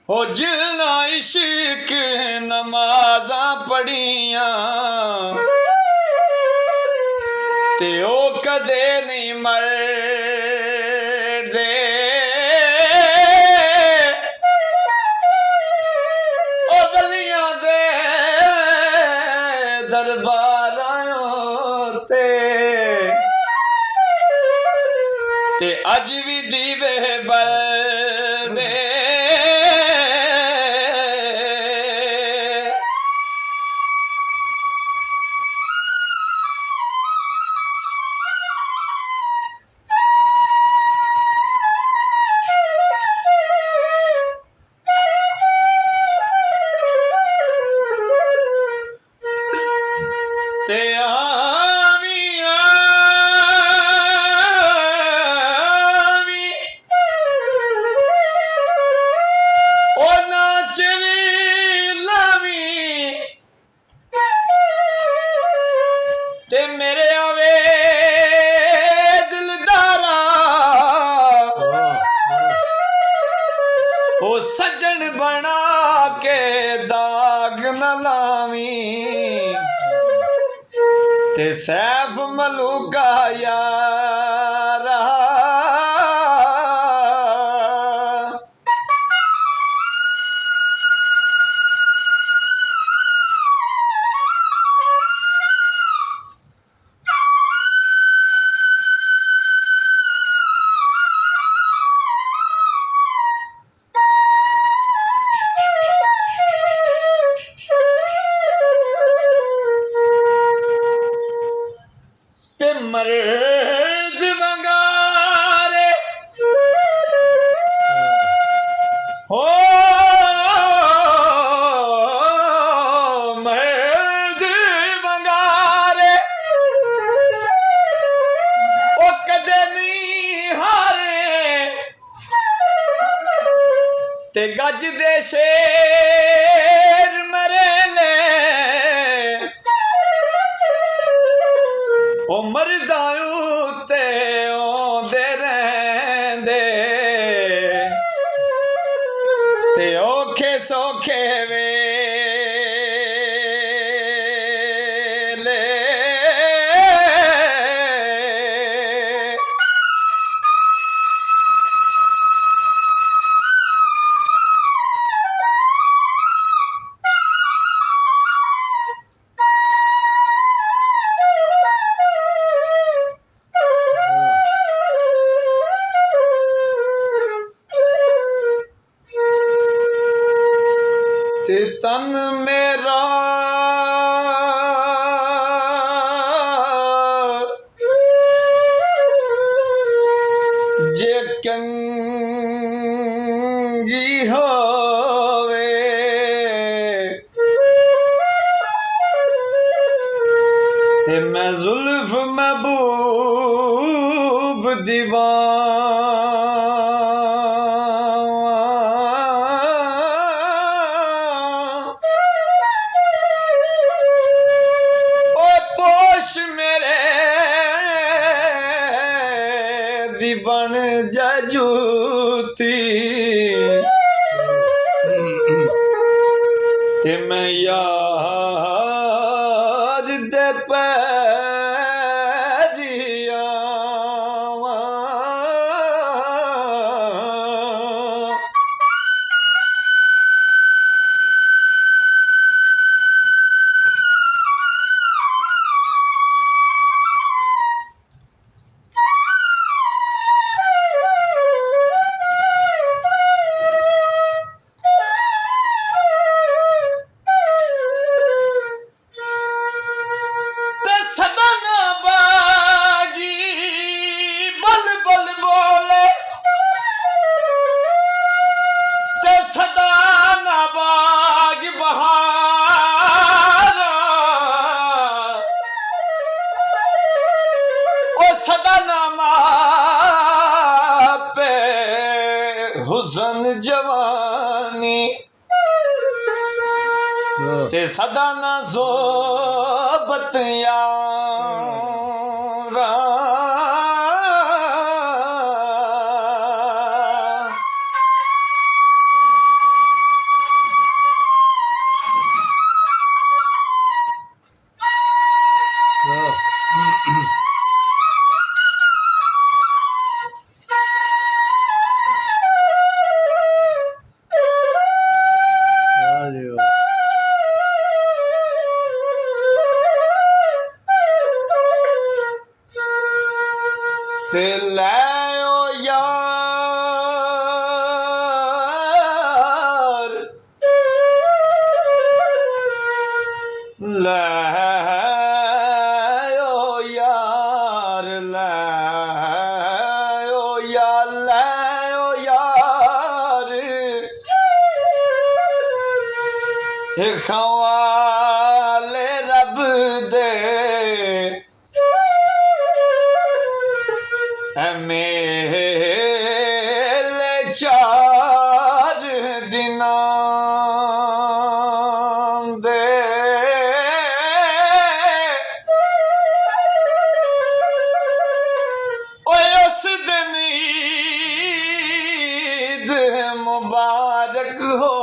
हो जिलना इश्क नमाजा पढ़िया ते ओ कदे नहीं मरदे ओ गलियां दे दरबारां ते अज भी दीवे बलदे ते आवी आवी ओ नाचनी लावी ते मेरे आवे दिलदारा ओ सज्जन बना के दाग न लावी ते सैफ मलूका यारा ते मर्द वंगारे हो मर्द वंगारे ओ कदे नहीं हारे ते गज दे शेर मरेले ओ मरदा उत्ते औंदे रहिंदे ते औखे सौखे वेले ते तन मेरा जे कंगी होवे ते मैं जुल्फ महबूब बन जा जूती ते मैं यार दे पैरी आवां हुसन जवानी ते सदा ना सोबत यारा खवाले रब दे मेले 4 दिनां दे ओए उस दिन ईद मुबारक हो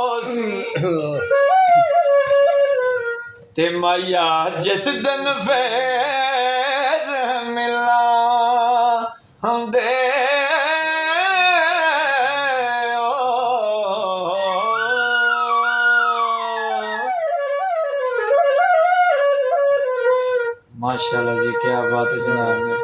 ते मैया जिस दिन फिर मिला दे माशाल्लाह जी, क्या बात है जनाब में।